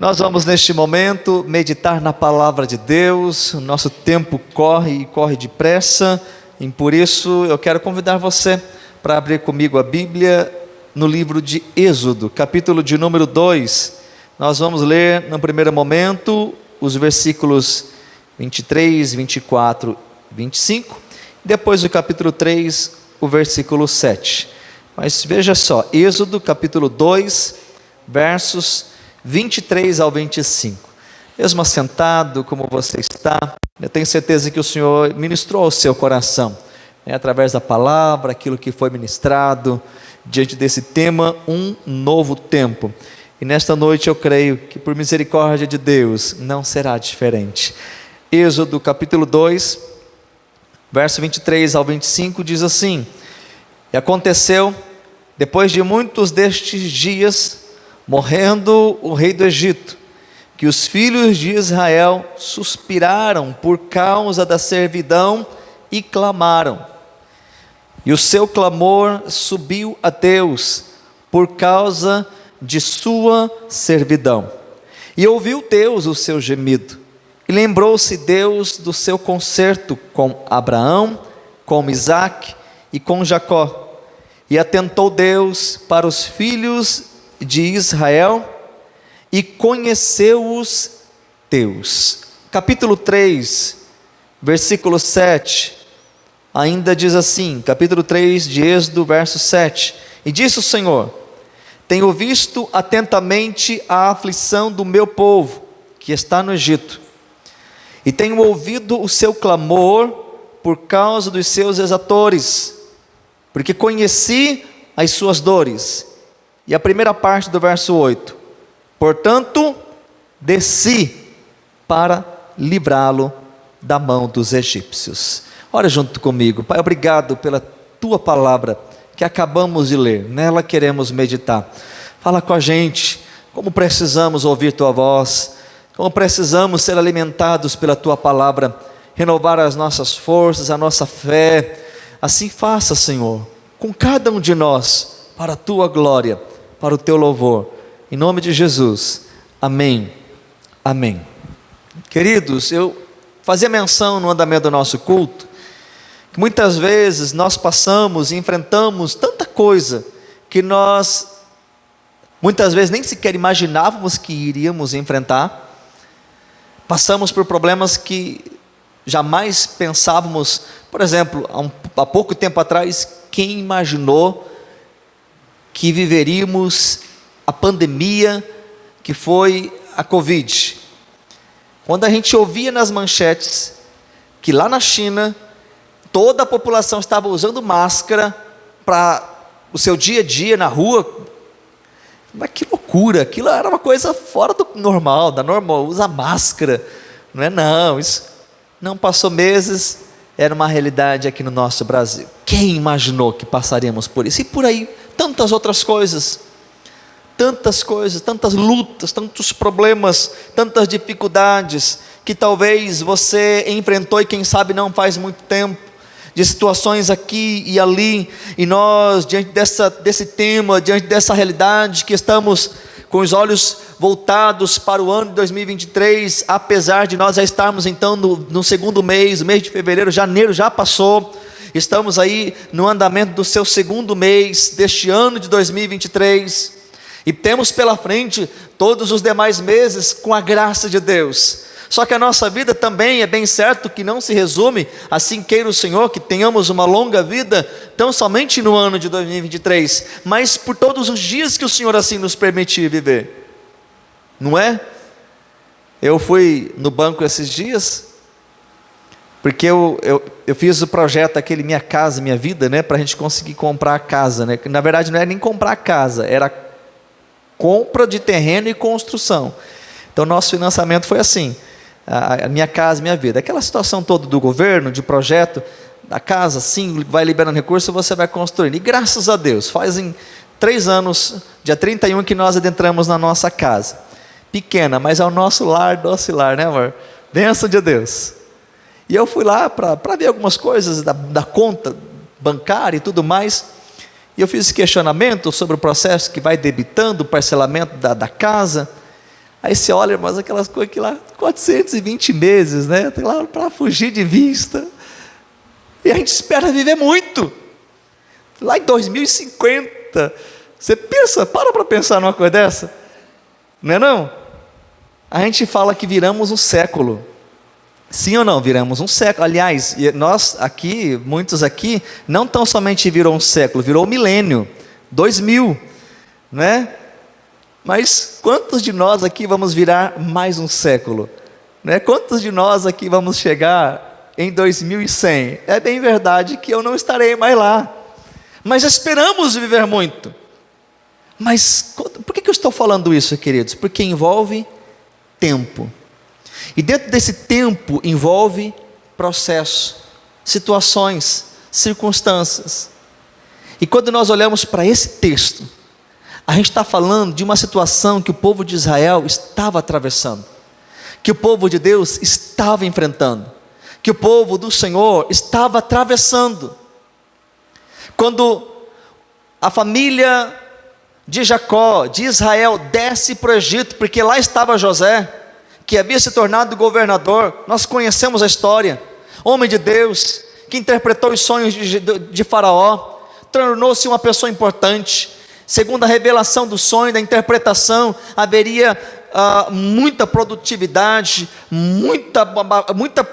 Nós vamos neste momento meditar na palavra de Deus. O nosso tempo corre e corre depressa, e por isso eu quero convidar você para abrir comigo a Bíblia no livro de Êxodo, capítulo de número 2. Nós vamos ler no primeiro momento os versículos 23, 24, 25, depois do capítulo 3, o versículo 7. Mas veja só, Êxodo capítulo 2, versos 23 ao 25. Mesmo assentado como você está, eu tenho certeza que o Senhor ministrou ao seu coração, através da palavra, aquilo que foi ministrado, diante desse tema, um novo tempo. E nesta noite eu creio que por misericórdia de Deus, não será diferente. Êxodo capítulo 2, verso 23 ao 25 diz assim: E aconteceu, depois de muitos destes dias, morrendo o rei do Egito, que os filhos de Israel suspiraram por causa da servidão e clamaram. E o seu clamor subiu a Deus por causa de sua servidão. E ouviu Deus o seu gemido. E lembrou-se Deus do seu concerto com Abraão, com Isaque e com Jacó. E atentou Deus para os filhos de Israel e conheceu-os Deus. Capítulo 3, versículo 7, ainda diz assim, capítulo 3 de Êxodo, verso 7: E disse o Senhor: Tenho visto atentamente a aflição do meu povo, que está no Egito, e tenho ouvido o seu clamor por causa dos seus exatores, porque conheci as suas dores. E a primeira parte do verso 8: Portanto, desci para livrá-lo da mão dos egípcios. Ora junto comigo. Pai, obrigado pela tua palavra que acabamos de ler, nela queremos meditar. Fala com a gente, como precisamos ouvir tua voz, como precisamos ser alimentados pela tua palavra, renovar as nossas forças, a nossa fé. Assim faça, Senhor, com cada um de nós, para a tua glória, para o teu louvor, em nome de Jesus, amém, amém. Queridos, eu fazia menção no andamento do nosso culto, que muitas vezes nós passamos e enfrentamos tanta coisa, que nós, muitas vezes nem sequer imaginávamos que iríamos enfrentar, passamos por problemas que jamais pensávamos. Por exemplo, há pouco tempo atrás, quem imaginou que viveríamos a pandemia que foi a Covid? Quando a gente ouvia nas manchetes que lá na China toda a população estava usando máscara para o seu dia a dia na rua, mas que loucura, aquilo era uma coisa fora do normal, usar máscara, não, isso não passou meses, era uma realidade aqui no nosso Brasil. Quem imaginou que passaríamos por isso? E por aí, tantas outras coisas, tantas lutas, tantos problemas, tantas dificuldades, que talvez você enfrentou e quem sabe não faz muito tempo, de situações aqui e ali, e nós diante desse tema, diante dessa realidade, que estamos com os olhos voltados para o ano de 2023, apesar de nós já estarmos então no segundo mês, o mês de fevereiro, janeiro já passou, estamos aí no andamento do seu segundo mês deste ano de 2023, e temos pela frente todos os demais meses com a graça de Deus. Só que a nossa vida também é bem certo que não se resume, assim queira o Senhor, que tenhamos uma longa vida, tão somente no ano de 2023, mas por todos os dias que o Senhor assim nos permitir viver, não é? Eu fui no banco esses dias, porque eu fiz o projeto aquele Minha Casa Minha Vida, para a gente conseguir comprar a casa, na verdade não era nem comprar a casa, era compra de terreno e construção. Então nosso financiamento foi assim, a Minha Casa Minha Vida, aquela situação toda do governo, de projeto, da casa, sim, vai liberando recurso, você vai construindo, e graças a Deus, fazem 3 anos, dia 31 que nós adentramos na nossa casa, pequena, mas é o nosso lar, doce lar, amor? Bênção de Deus. E eu fui lá para ver algumas coisas da conta bancária e tudo mais, e eu fiz esse questionamento sobre o processo que vai debitando o parcelamento da casa. Aí você olha, irmãos, aquelas coisas que lá, 420 meses, né? Tem lá para fugir de vista. E a gente espera viver muito. Lá em 2050, você pensa, para pensar numa coisa dessa, não é não? A gente fala que viramos um século. Sim ou não? Viramos um século. Aliás, nós aqui, muitos aqui, não tão somente virou um século, virou um milênio, 2000, né? Mas quantos de nós aqui vamos virar mais um século? Né? Quantos de nós aqui vamos chegar em 2100? É bem verdade que eu não estarei mais lá, mas esperamos viver muito. Mas por que eu estou falando isso, queridos? Porque envolve tempo. E dentro desse tempo envolve processo, situações, circunstâncias. E quando nós olhamos para esse texto, a gente está falando de uma situação que o povo de Israel estava atravessando, que o povo de Deus estava enfrentando, que o povo do Senhor estava atravessando. Quando a família de Jacó, de Israel, desce para o Egito, porque lá estava José, que havia se tornado governador. Nós conhecemos a história, homem de Deus, que interpretou os sonhos de Faraó, tornou-se uma pessoa importante. Segundo a revelação do sonho, da interpretação, haveria muita produtividade, muita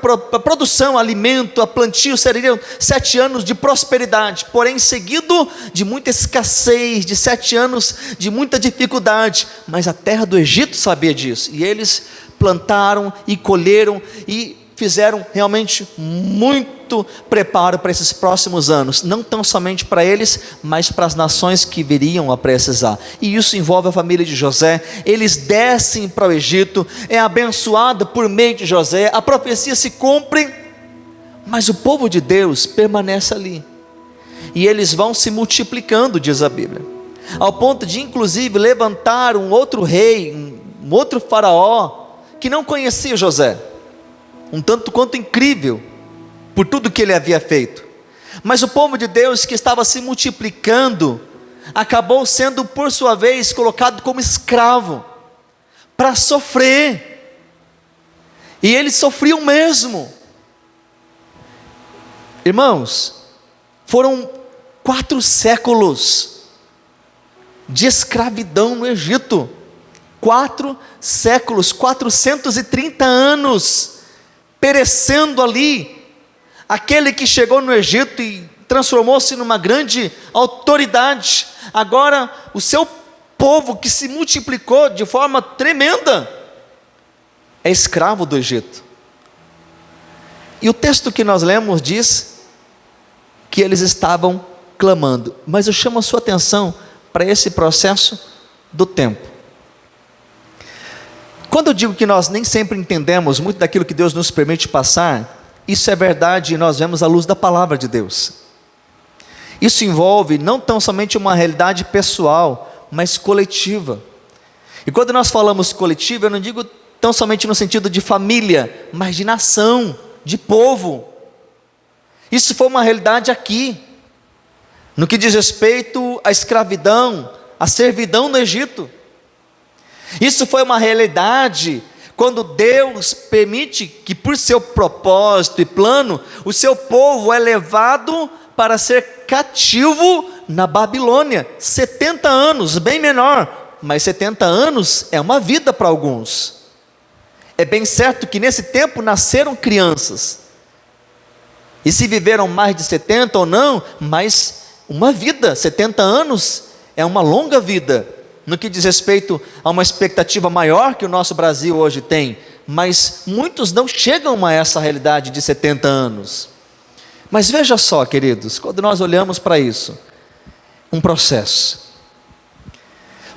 produção, alimento, a plantio, seriam 7 anos de prosperidade, porém seguido de muita escassez, de 7 anos de muita dificuldade. Mas a terra do Egito sabia disso, e eles plantaram e colheram e fizeram realmente muito preparo para esses próximos anos, não tão somente para eles, mas para as nações que viriam a precisar. E isso envolve a família de José. Eles descem para o Egito, é abençoado por meio de José, a profecia se cumpre, mas o povo de Deus permanece ali, e eles vão se multiplicando, diz a Bíblia, ao ponto de inclusive levantar um outro rei, um outro faraó, que não conhecia José, um tanto quanto incrível, por tudo que ele havia feito. Mas o povo de Deus, que estava se multiplicando, acabou sendo por sua vez colocado como escravo, para sofrer, e eles sofriam mesmo. Irmãos, foram 4 séculos de escravidão no Egito, 4 séculos, 430 anos, perecendo ali, aquele que chegou no Egito e transformou-se numa grande autoridade, agora o seu povo que se multiplicou de forma tremenda, é escravo do Egito. E o texto que nós lemos diz que eles estavam clamando, mas eu chamo a sua atenção para esse processo do tempo. Quando eu digo que nós nem sempre entendemos muito daquilo que Deus nos permite passar, isso é verdade, e nós vemos à luz da palavra de Deus. Isso envolve não tão somente uma realidade pessoal, mas coletiva. E quando nós falamos coletiva, eu não digo tão somente no sentido de família, mas de nação, de povo. Isso foi uma realidade aqui, no que diz respeito à escravidão, à servidão no Egito. Isso foi uma realidade quando Deus permite que, por seu propósito e plano, o seu povo é levado para ser cativo na Babilônia. 70 anos, bem menor, mas 70 anos é uma vida para alguns. É bem certo que nesse tempo nasceram crianças, e se viveram mais de 70 ou não, mas uma vida, 70 anos é uma longa vida, no que diz respeito a uma expectativa maior que o nosso Brasil hoje tem, mas muitos não chegam a essa realidade de 70 anos. Mas veja só, queridos, quando nós olhamos para isso, um processo.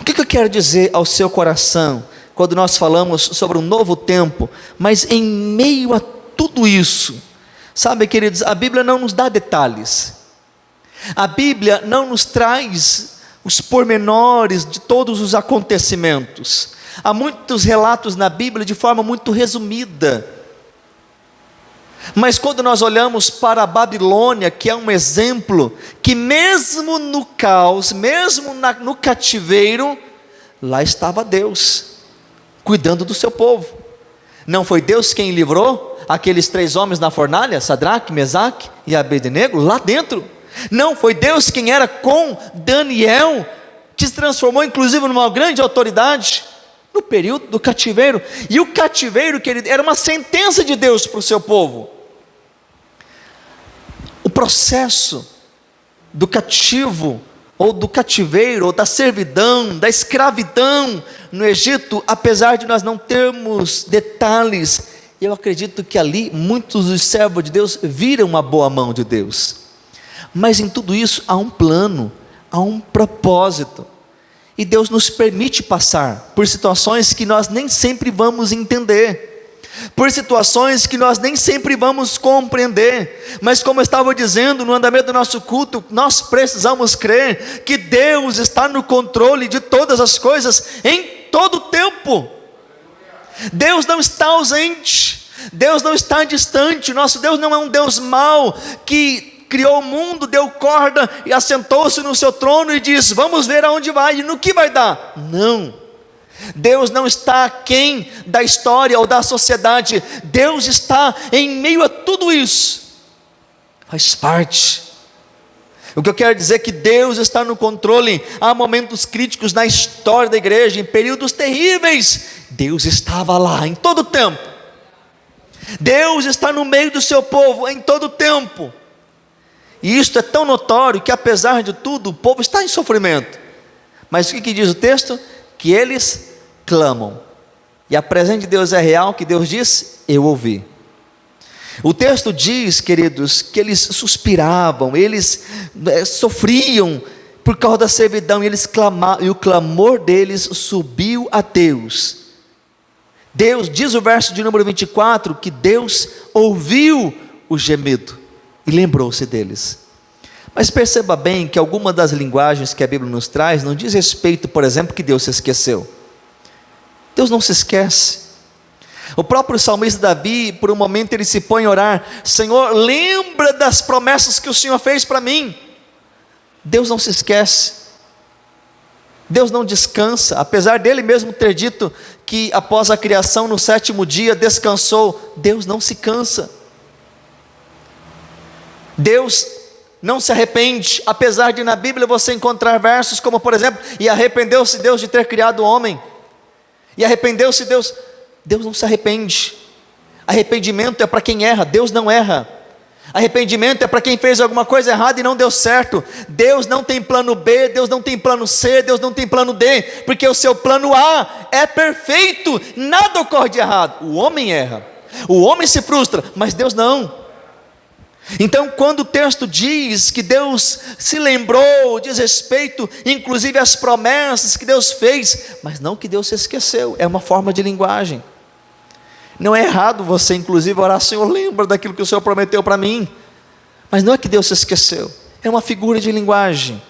O que eu quero dizer ao seu coração, quando nós falamos sobre um novo tempo, mas em meio a tudo isso, sabe, queridos, a Bíblia não nos dá detalhes, a Bíblia não nos traz os pormenores de todos os acontecimentos. Há muitos relatos na Bíblia de forma muito resumida. Mas quando nós olhamos para a Babilônia, que é um exemplo, que mesmo no caos, mesmo no cativeiro, lá estava Deus, cuidando do seu povo. Não foi Deus quem livrou aqueles 3 homens na fornalha, Sadraque, Mesaque e Abednego, lá dentro? Não foi Deus quem era com Daniel, que se transformou inclusive numa grande autoridade no período do cativeiro? E o cativeiro, querido, era uma sentença de Deus para o seu povo. O processo do cativo, ou do cativeiro, ou da servidão, da escravidão no Egito, apesar de nós não termos detalhes, eu acredito que ali muitos dos servos de Deus viram a boa mão de Deus. Mas em tudo isso há um plano, há um propósito. E Deus nos permite passar por situações que nós nem sempre vamos entender, por situações que nós nem sempre vamos compreender, mas como eu estava dizendo no andamento do nosso culto, nós precisamos crer que Deus está no controle de todas as coisas, em todo o tempo. Deus não está ausente, Deus não está distante, nosso Deus não é um Deus mau, que criou o mundo, deu corda e assentou-se no seu trono e diz, vamos ver aonde vai e no que vai dar. Não, Deus não está aquém da história ou da sociedade, Deus está em meio a tudo isso, faz parte. O que eu quero dizer é que Deus está no controle. Há momentos críticos na história da igreja, em períodos terríveis, Deus estava lá em todo o tempo. Deus está no meio do seu povo em todo o tempo. E isto é tão notório que apesar de tudo, o povo está em sofrimento. Mas o que diz o texto? Que eles clamam. E a presença de Deus é real, que Deus diz, eu ouvi. O texto diz, queridos, que eles suspiravam, eles sofriam por causa da servidão, e eles clamavam, e o clamor deles subiu a Deus. Deus, diz o verso de número 24, que Deus ouviu o gemido e lembrou-se deles. Mas perceba bem que alguma das linguagens que a Bíblia nos traz não diz respeito, por exemplo, que Deus se esqueceu. Deus não se esquece. O próprio salmista Davi, por um momento ele se põe a orar, Senhor, lembra das promessas que o Senhor fez para mim. Deus não se esquece, Deus não descansa, apesar dele mesmo ter dito que após a criação no 7º dia descansou, Deus não se cansa. Deus não se arrepende, apesar de na Bíblia você encontrar versos como por exemplo, e arrependeu-se Deus de ter criado o homem, e arrependeu-se Deus não se arrepende. Arrependimento é para quem erra, Deus não erra. Arrependimento é para quem fez alguma coisa errada e não deu certo. Deus não tem plano B, Deus não tem plano C, Deus não tem plano D, porque o seu plano A é perfeito, nada ocorre de errado. O homem erra, o homem se frustra, mas Deus não. Então quando o texto diz que Deus se lembrou, diz respeito inclusive às promessas que Deus fez, mas não que Deus se esqueceu, é uma forma de linguagem. Não é errado você inclusive orar, Senhor, lembra daquilo que o Senhor prometeu para mim, mas não é que Deus se esqueceu, é uma figura de linguagem,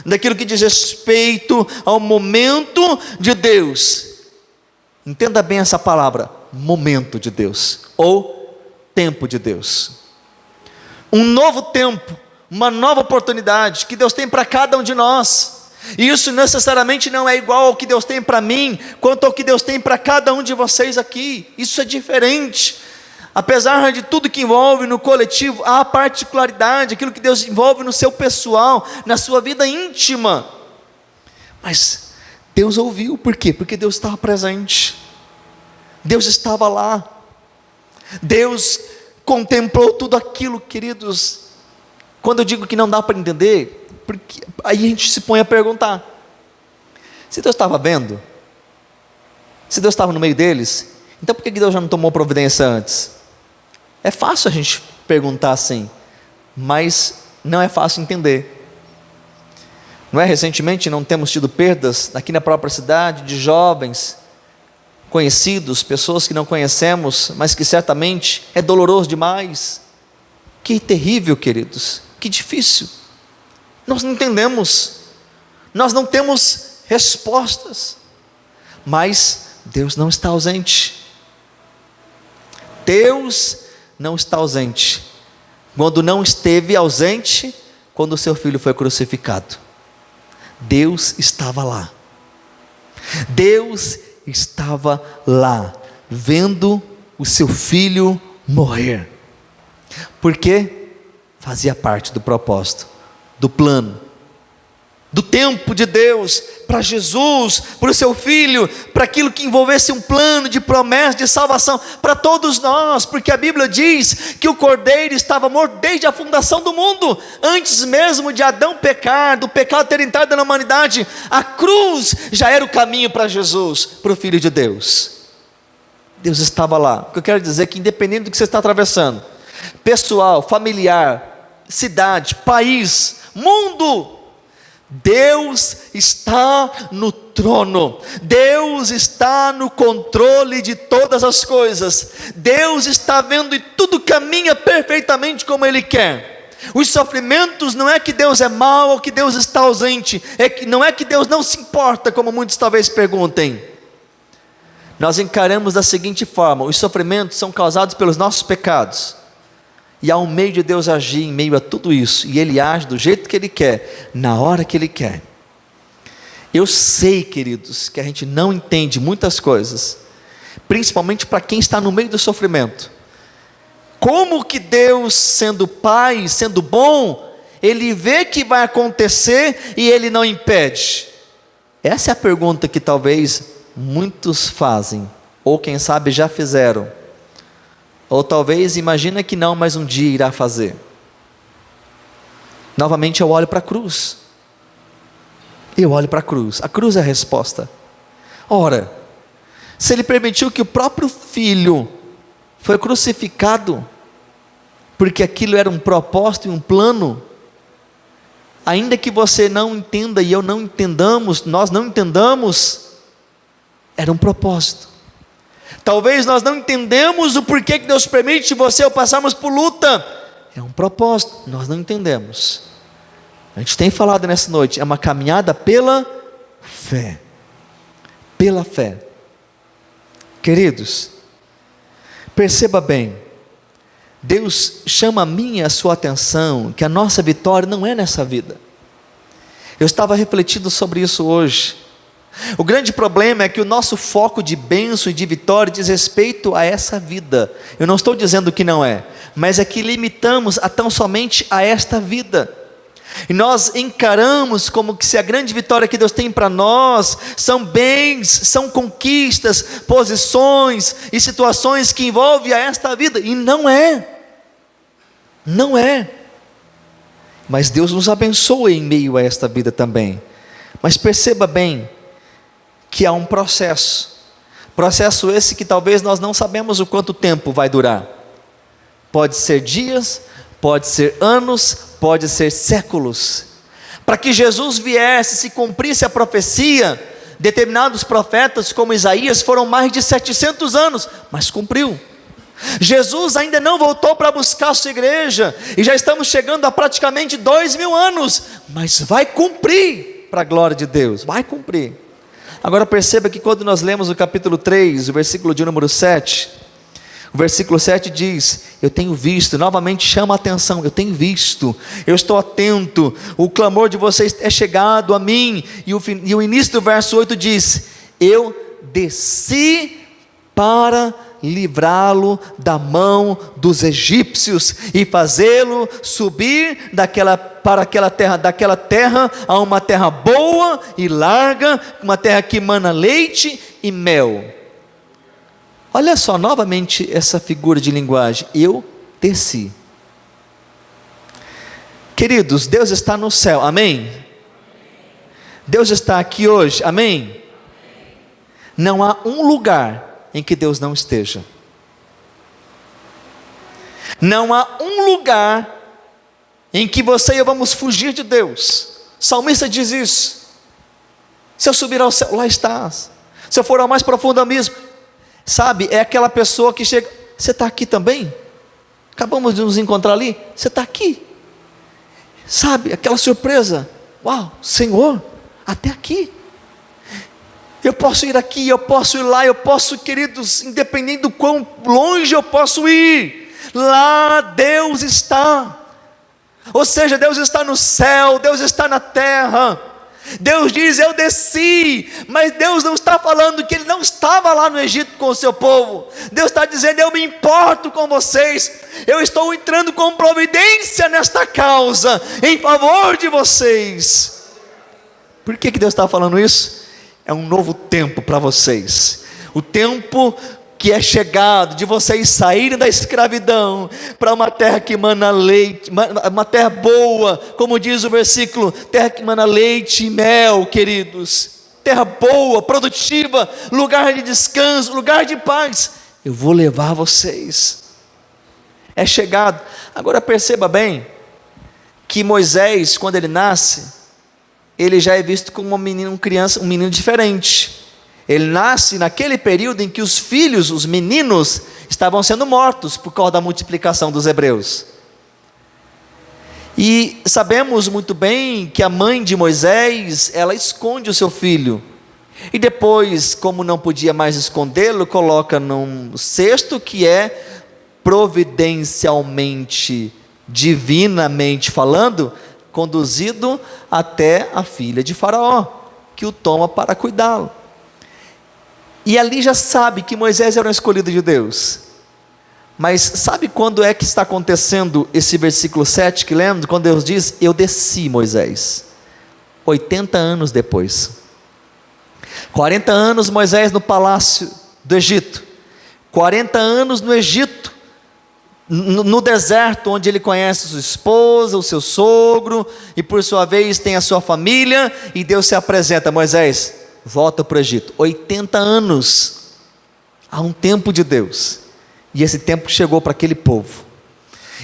daquilo que diz respeito ao momento de Deus. Entenda bem essa palavra, momento de Deus, ou tempo de Deus. Um novo tempo, uma nova oportunidade que Deus tem para cada um de nós. E isso necessariamente não é igual ao que Deus tem para mim, quanto ao que Deus tem para cada um de vocês aqui. Isso é diferente. Apesar de tudo que envolve no coletivo, há particularidade, aquilo que Deus envolve no seu pessoal, na sua vida íntima. Mas Deus ouviu, por quê? Porque Deus estava presente. Deus estava lá. Deus contemplou tudo aquilo, queridos. Quando eu digo que não dá para entender, porque aí a gente se põe a perguntar, se Deus estava vendo, se Deus estava no meio deles, então por que Deus já não tomou providência antes? É fácil a gente perguntar assim, mas não é fácil entender. Não é, recentemente não temos tido perdas aqui na própria cidade de jovens, conhecidos, pessoas que não conhecemos, mas que certamente é doloroso demais. Que terrível, queridos, que difícil. Nós não entendemos, nós não temos respostas, mas Deus não está ausente. Deus não está ausente. Quando não esteve ausente, quando o seu filho foi crucificado, Deus estava lá. Deus estava lá, vendo o seu filho morrer. Porque fazia parte do propósito, do plano, do tempo de Deus, para Jesus, para o seu filho, para aquilo que envolvesse um plano de promessa, de salvação, para todos nós, porque a Bíblia diz que o Cordeiro estava morto desde a fundação do mundo, antes mesmo de Adão pecar, do pecado ter entrado na humanidade. A cruz já era o caminho para Jesus, para o Filho de Deus. Deus estava lá. O que eu quero dizer é que independente do que você está atravessando, pessoal, familiar, cidade, país, mundo, Deus está no trono, Deus está no controle de todas as coisas, Deus está vendo e tudo caminha perfeitamente como Ele quer. Os sofrimentos não é que Deus é mau ou que Deus está ausente, não é que Deus não se importa, como muitos talvez perguntem. Nós encaramos da seguinte forma: os sofrimentos são causados pelos nossos pecados, e há um meio de Deus agir em meio a tudo isso, e Ele age do jeito que Ele quer, na hora que Ele quer. Eu sei, queridos, que a gente não entende muitas coisas, principalmente para quem está no meio do sofrimento. Como que Deus, sendo Pai, sendo bom, Ele vê que vai acontecer e Ele não impede? Essa é a pergunta que talvez muitos fazem, ou quem sabe já fizeram, ou talvez imagina que não, mas um dia irá fazer. Novamente eu olho para a cruz. Eu olho para a cruz. A cruz é a resposta. Ora, se Ele permitiu que o próprio Filho foi crucificado, porque aquilo era um propósito e um plano, ainda que você não entenda e eu não entendamos, nós não entendamos, era um propósito. Talvez nós não entendemos o porquê que Deus permite você ou passarmos por luta. É um propósito, nós não entendemos. A gente tem falado nessa noite, é uma caminhada pela fé. Pela fé. Queridos, perceba bem, Deus chama a minha e a sua atenção, que a nossa vitória não é nessa vida. Eu estava refletindo sobre isso hoje. O grande problema é que o nosso foco de bênção e de vitória diz respeito a essa vida. Eu não estou dizendo que não é, mas é que limitamos a tão somente a esta vida. E nós encaramos como que se a grande vitória que Deus tem para nós são bens, são conquistas, posições e situações que envolvem a esta vida. E não é. Não é. Mas Deus nos abençoa em meio a esta vida também. Mas perceba bem que há um processo esse que talvez nós não sabemos o quanto tempo vai durar. Pode ser dias, pode ser anos, pode ser séculos. Para que Jesus viesse, se cumprisse a profecia, determinados profetas como Isaías foram mais de 700 anos, mas cumpriu. Jesus ainda não voltou para buscar a sua igreja, e já estamos chegando a praticamente 2000 anos, mas vai cumprir, para a glória de Deus, vai cumprir. Agora perceba que quando nós lemos o capítulo 3, o versículo de número 7, o versículo 7 diz: eu tenho visto, novamente chama a atenção, eu tenho visto, eu estou atento, o clamor de vocês é chegado a mim, e o início do verso 8 diz: eu desci para livrá-lo da mão dos egípcios, e fazê-lo subir para daquela terra a uma terra boa e larga, uma terra que mana leite e mel. Olha só novamente essa figura de linguagem, eu desci. Queridos, Deus está no céu, amém? Deus está aqui hoje, amém? Não há um lugar em que Deus não esteja. Não há um lugar em que você e eu vamos fugir de Deus. O salmista diz isso: se eu subir ao céu, lá estás. Se eu for ao mais profundo abismo, sabe, é aquela pessoa que chega: você está aqui também? Acabamos de nos encontrar ali, você está aqui? Sabe, aquela surpresa: uau, Senhor, até aqui. Eu posso ir aqui, eu posso ir lá, eu posso, queridos, independente do quão longe eu posso ir, lá Deus está. Ou seja, Deus está no céu, Deus está na terra. Deus diz: eu desci, mas Deus não está falando que Ele não estava lá no Egito com o seu povo. Deus está dizendo: eu me importo com vocês, eu estou entrando com providência nesta causa, em favor de vocês. Por que Deus está falando isso? É um novo tempo para vocês, o tempo que é chegado de vocês saírem da escravidão para uma terra que mana leite, uma terra boa, como diz o versículo, terra que mana leite e mel, queridos, terra boa, produtiva, lugar de descanso, lugar de paz. Eu vou levar vocês, é chegado. Agora perceba bem, que Moisés, quando ele nasce, ele já é visto como um menino diferente. Ele nasce naquele período em que os filhos, os meninos, estavam sendo mortos por causa da multiplicação dos hebreus. E sabemos muito bem que a mãe de Moisés, ela esconde o seu filho. E depois, como não podia mais escondê-lo, coloca num cesto que é providencialmente, divinamente falando, conduzido até a filha de Faraó, que o toma para cuidá-lo. E ali já sabe que Moisés era um escolhido de Deus. Mas sabe quando é que está acontecendo esse versículo 7 que lemos? Quando Deus diz: eu desci, Moisés. 80 anos depois. 40 anos Moisés no palácio do Egito. 40 anos no Egito, no deserto, onde ele conhece sua esposa, o seu sogro, e por sua vez tem a sua família, e Deus se apresenta: Moisés, volta para o Egito. 80 anos, há um tempo de Deus, e esse tempo chegou para aquele povo,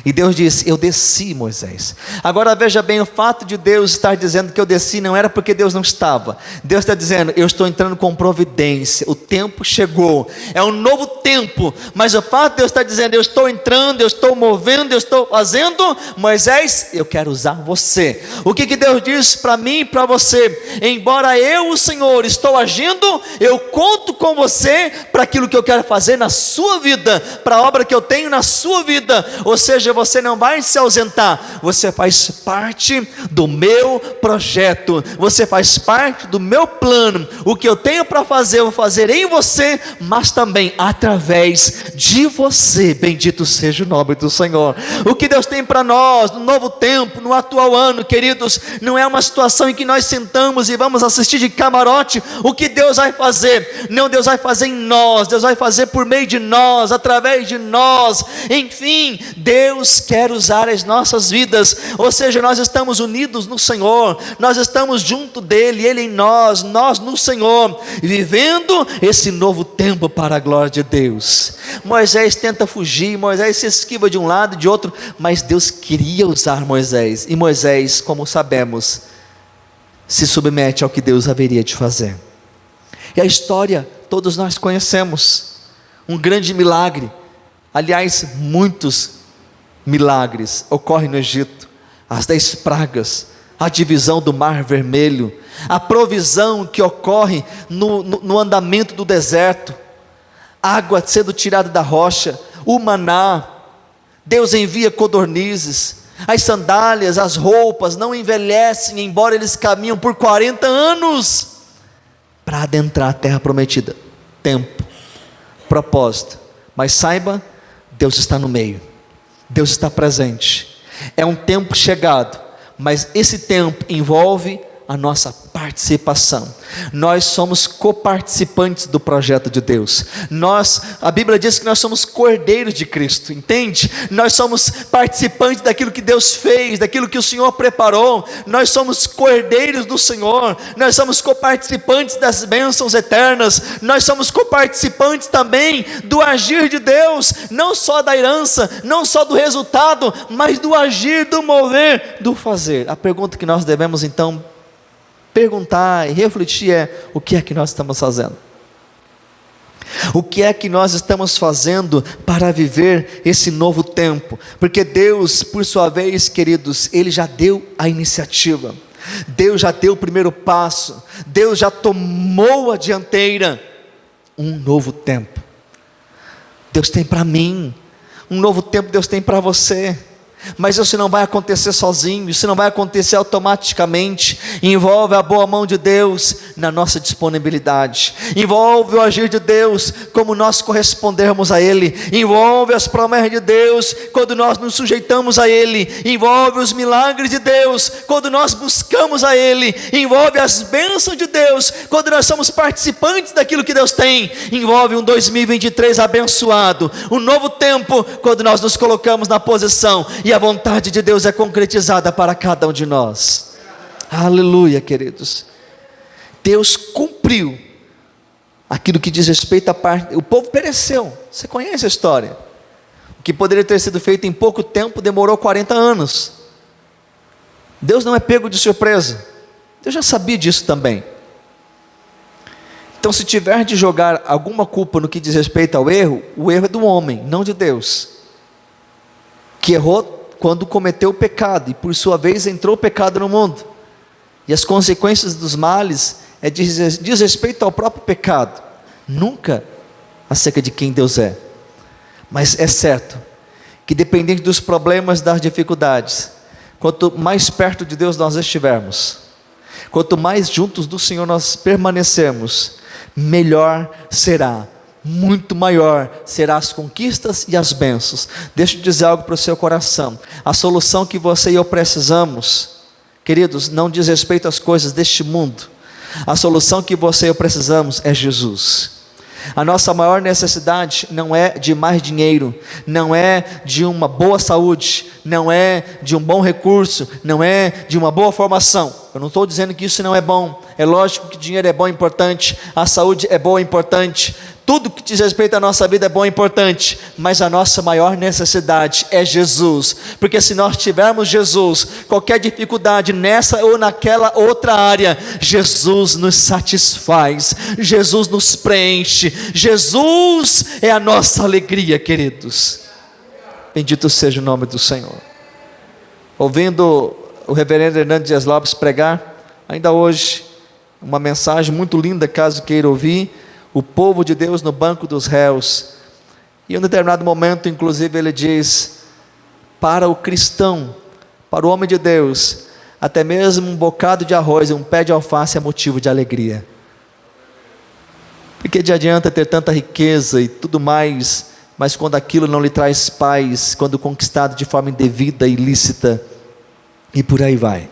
e Deus disse: eu desci, Moisés. Agora veja bem, o fato de Deus estar dizendo que eu desci, não era porque Deus não estava. Deus está dizendo: eu estou entrando com providência, o tempo chegou, é um novo tempo. Mas o fato de Deus estar dizendo: eu estou entrando, eu estou movendo, eu estou fazendo, Moisés, eu quero usar você. O que Deus diz para mim e para você? Embora eu, o Senhor, estou agindo, eu conto com você para aquilo que eu quero fazer na sua vida, para a obra que eu tenho na sua vida. Ou seja, você não vai se ausentar, você faz parte do meu projeto, você faz parte do meu plano. O que eu tenho para fazer, eu vou fazer em você, mas também através de você. Bendito seja o nome do Senhor. O que Deus tem para nós no novo tempo, no atual ano, queridos, não é uma situação em que nós sentamos e vamos assistir de camarote o que Deus vai fazer. Não, Deus vai fazer em nós, Deus vai fazer por meio de nós, através de nós. Enfim, Deus quer usar as nossas vidas, ou seja, nós estamos unidos no Senhor, nós estamos junto dEle, Ele em nós, nós no Senhor, vivendo esse novo tempo para a glória de Deus. Moisés tenta fugir, Moisés se esquiva de um lado e de outro, mas Deus queria usar Moisés, e Moisés, como sabemos, se submete ao que Deus haveria de fazer. E a história, todos nós conhecemos, um grande milagre, aliás, muitos milagres ocorrem no Egito: as 10 pragas, a divisão do mar vermelho, a provisão que ocorre no andamento do deserto, água sendo tirada da rocha, o maná, Deus envia codornizes, as sandálias, as roupas não envelhecem, embora eles caminham por 40 anos para adentrar a terra prometida. Tempo, propósito, mas saiba, Deus está no meio, Deus está presente. É um tempo chegado, mas esse tempo envolve a nossa participação. Nós somos coparticipantes do projeto de Deus. A Bíblia diz que nós somos cordeiros de Cristo, entende? Nós somos participantes daquilo que Deus fez, daquilo que o Senhor preparou. Nós somos cordeiros do Senhor, nós somos coparticipantes das bênçãos eternas, nós somos coparticipantes também do agir de Deus, não só da herança, não só do resultado, mas do agir, do mover, do fazer. A pergunta que nós devemos então perguntar e refletir é: o que é que nós estamos fazendo? O que é que nós estamos fazendo para viver esse novo tempo? Porque Deus, por sua vez, queridos, Ele já deu a iniciativa, Deus já deu o primeiro passo, Deus já tomou a dianteira. Um novo tempo Deus tem para mim, um novo tempo Deus tem para você. Mas isso não vai acontecer sozinho, isso não vai acontecer automaticamente. Envolve a boa mão de Deus na nossa disponibilidade, envolve o agir de Deus, como nós correspondermos a Ele, envolve as promessas de Deus, quando nós nos sujeitamos a Ele, envolve os milagres de Deus, quando nós buscamos a Ele, envolve as bênçãos de Deus, quando nós somos participantes daquilo que Deus tem, envolve um 2023 abençoado, um novo tempo, quando nós nos colocamos na posição e a vontade de Deus é concretizada para cada um de nós. Aleluia, queridos. Deus cumpriu aquilo que diz respeito à parte. O povo pereceu, você conhece a história. O que poderia ter sido feito em pouco tempo demorou 40 anos. Deus não é pego de surpresa, Deus já sabia disso também. Então, se tiver de jogar alguma culpa no que diz respeito ao erro, o erro é do homem, não de Deus, que errou quando cometeu o pecado, e por sua vez entrou o pecado no mundo, e as consequências dos males diz respeito ao próprio pecado, nunca acerca de quem Deus é. Mas é certo, que dependente dos problemas, das dificuldades, quanto mais perto de Deus nós estivermos, quanto mais juntos do Senhor nós permanecermos, melhor será, muito maior serão as conquistas e as bênçãos. Deixa eu dizer algo para o seu coração. A solução que você e eu precisamos, queridos, não diz respeito às coisas deste mundo. A solução que você e eu precisamos é Jesus. A nossa maior necessidade não é de mais dinheiro, não é de uma boa saúde, não é de um bom recurso, não é de uma boa formação. Eu não estou dizendo que isso não é bom. É lógico que dinheiro é bom e importante, a saúde é boa e importante, tudo que diz respeito à nossa vida é bom e importante, mas a nossa maior necessidade é Jesus, porque se nós tivermos Jesus, qualquer dificuldade nessa ou naquela outra área, Jesus nos satisfaz, Jesus nos preenche, Jesus é a nossa alegria, queridos. Bendito seja o nome do Senhor. Ouvindo o reverendo Hernando Dias Lopes pregar, ainda hoje, uma mensagem muito linda, caso queira ouvir, o povo de Deus no banco dos réus, e em um determinado momento, inclusive, ele diz, para o cristão, para o homem de Deus, até mesmo um bocado de arroz e um pé de alface é motivo de alegria, porque de adianta ter tanta riqueza e tudo mais, mas quando aquilo não lhe traz paz, quando conquistado de forma indevida, ilícita, e por aí vai.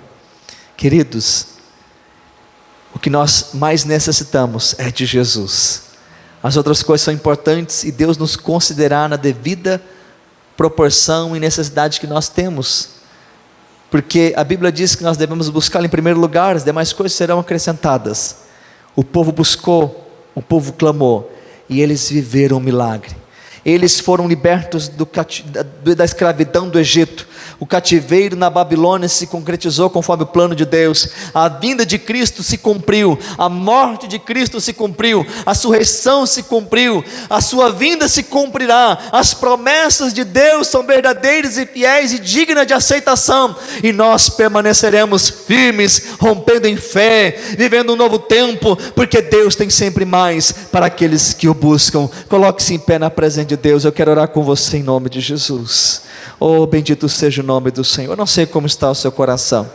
Queridos, o que nós mais necessitamos é de Jesus. As outras coisas são importantes e Deus nos considerará na devida proporção e necessidade que nós temos, porque a Bíblia diz que nós devemos buscar em primeiro lugar, as demais coisas serão acrescentadas. O povo buscou, o povo clamou, e eles viveram um milagre. Eles foram libertos da escravidão do Egito. O cativeiro na Babilônia se concretizou conforme o plano de Deus. A vinda de Cristo se cumpriu, a morte de Cristo se cumpriu, a ressurreição se cumpriu, a sua vinda se cumprirá. As promessas de Deus são verdadeiras e fiéis e dignas de aceitação, e nós permaneceremos firmes, rompendo em fé, vivendo um novo tempo, porque Deus tem sempre mais para aqueles que o buscam. Coloque-se em pé na presença de Deus. Eu quero orar com você em nome de Jesus. Oh, bendito seja o nome do Senhor. Eu não sei como está o seu coração,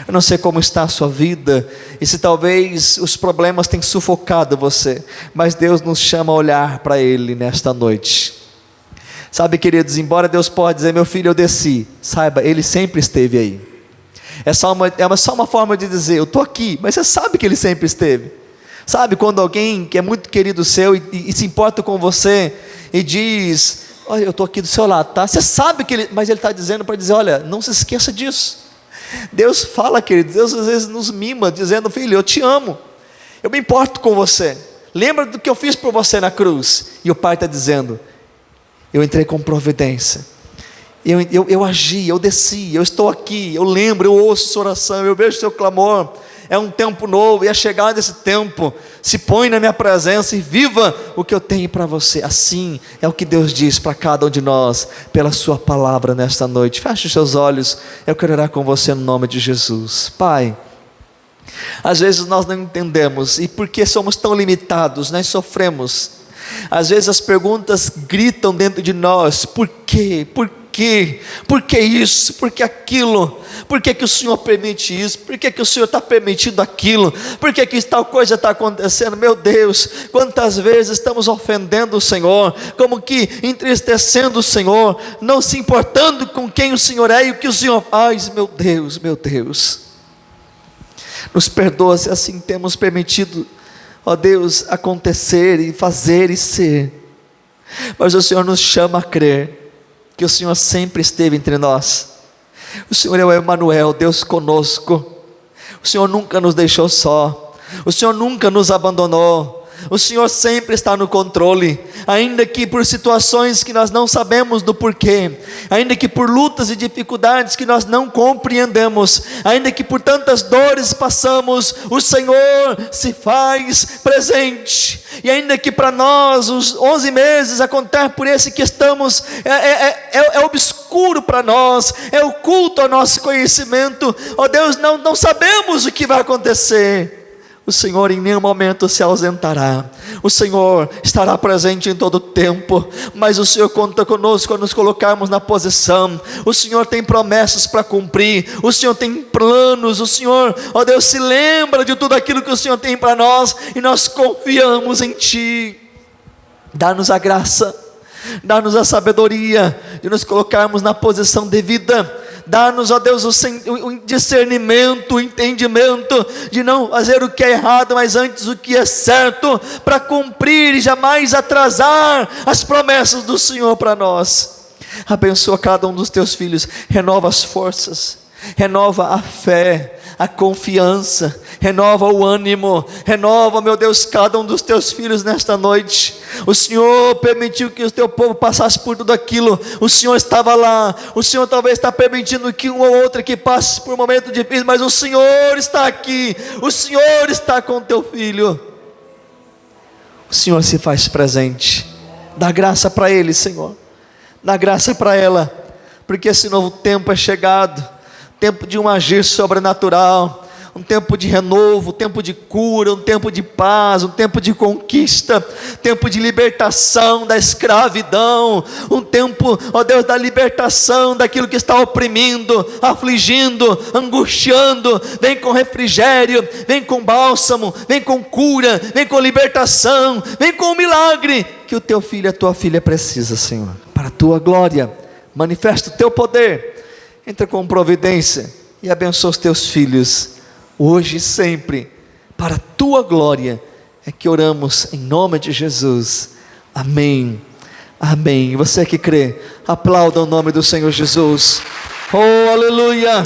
eu não sei como está a sua vida, e se talvez os problemas tenham sufocado você, mas Deus nos chama a olhar para Ele nesta noite. Sabe, queridos, embora Deus possa dizer, meu filho, eu desci, saiba, Ele sempre esteve aí. É só uma forma de dizer, eu estou aqui, mas você sabe que Ele sempre esteve. Sabe, quando alguém que é muito querido seu e se importa com você e diz, olha, eu estou aqui do seu lado, tá? Você sabe que Ele, mas Ele está dizendo para dizer, olha, não se esqueça disso. Deus fala, querido, Deus às vezes nos mima, dizendo, filho, eu te amo, eu me importo com você, lembra do que eu fiz por você na cruz. E o Pai está dizendo, eu entrei com providência, eu agi, eu desci, eu estou aqui, eu lembro, eu ouço sua oração, eu vejo seu clamor. É um tempo novo, e a chegada desse tempo, se põe na minha presença e viva o que eu tenho para você. Assim é o que Deus diz para cada um de nós, pela sua palavra nesta noite. Feche os seus olhos, eu quero orar com você no nome de Jesus. Pai, às vezes nós não entendemos, e porque somos tão limitados, nós sofremos. Às vezes as perguntas gritam dentro de nós, por quê? Por quê? Por que isso? Por que aquilo? Por que o Senhor permite isso? Por que o Senhor está permitindo aquilo? Por que tal coisa está acontecendo? Meu Deus, quantas vezes estamos ofendendo o Senhor, como que entristecendo o Senhor, não se importando com quem o Senhor é e o que o Senhor faz. Meu Deus, nos perdoa se assim temos permitido, ó Deus, acontecer e fazer e ser. Mas o Senhor nos chama a crer que o Senhor sempre esteve entre nós. O Senhor é o Emanuel, Deus conosco. O Senhor nunca nos deixou só. O Senhor nunca nos abandonou. O Senhor sempre está no controle, ainda que por situações que nós não sabemos do porquê, ainda que por lutas e dificuldades que nós não compreendemos, ainda que por tantas dores passamos, o Senhor se faz presente. E ainda que para nós os 11 meses acontece por esse que estamos, é obscuro para nós, é oculto ao nosso conhecimento, ó Deus, não sabemos o que vai acontecer. O Senhor em nenhum momento se ausentará. O Senhor estará presente em todo o tempo. Mas o Senhor conta conosco a nos colocarmos na posição. O Senhor tem promessas para cumprir. O Senhor tem planos. O Senhor, ó Deus, se lembra de tudo aquilo que o Senhor tem para nós. E nós confiamos em Ti. Dá-nos a graça, dá-nos a sabedoria de nos colocarmos na posição devida. Dá-nos, ó Deus, o discernimento, o entendimento de não fazer o que é errado, mas antes o que é certo, para cumprir e jamais atrasar as promessas do Senhor para nós. Abençoa cada um dos teus filhos, renova as forças, renova a fé, a confiança, renova o ânimo, renova, meu Deus, cada um dos teus filhos nesta noite. O Senhor permitiu que o teu povo passasse por tudo aquilo, o Senhor estava lá, o Senhor talvez está permitindo que um ou outro aqui passe por um momento difícil, mas o Senhor está aqui, o Senhor está com o teu filho, o Senhor se faz presente. Dá graça para ele, Senhor, dá graça para ela, porque esse novo tempo é chegado, tempo de um agir sobrenatural, um tempo de renovo, um tempo de cura, um tempo de paz, um tempo de conquista, tempo de libertação da escravidão, um tempo, ó Deus, da libertação daquilo que está oprimindo, afligindo, angustiando. Vem com refrigério, vem com bálsamo, vem com cura, vem com libertação, vem com o milagre que o teu filho e a tua filha precisa, Senhor, para a tua glória. Manifesta o teu poder, entra com providência e abençoa os teus filhos, hoje e sempre, para a tua glória, é que oramos em nome de Jesus, amém, amém. Você que crê, aplauda o nome do Senhor Jesus, oh aleluia.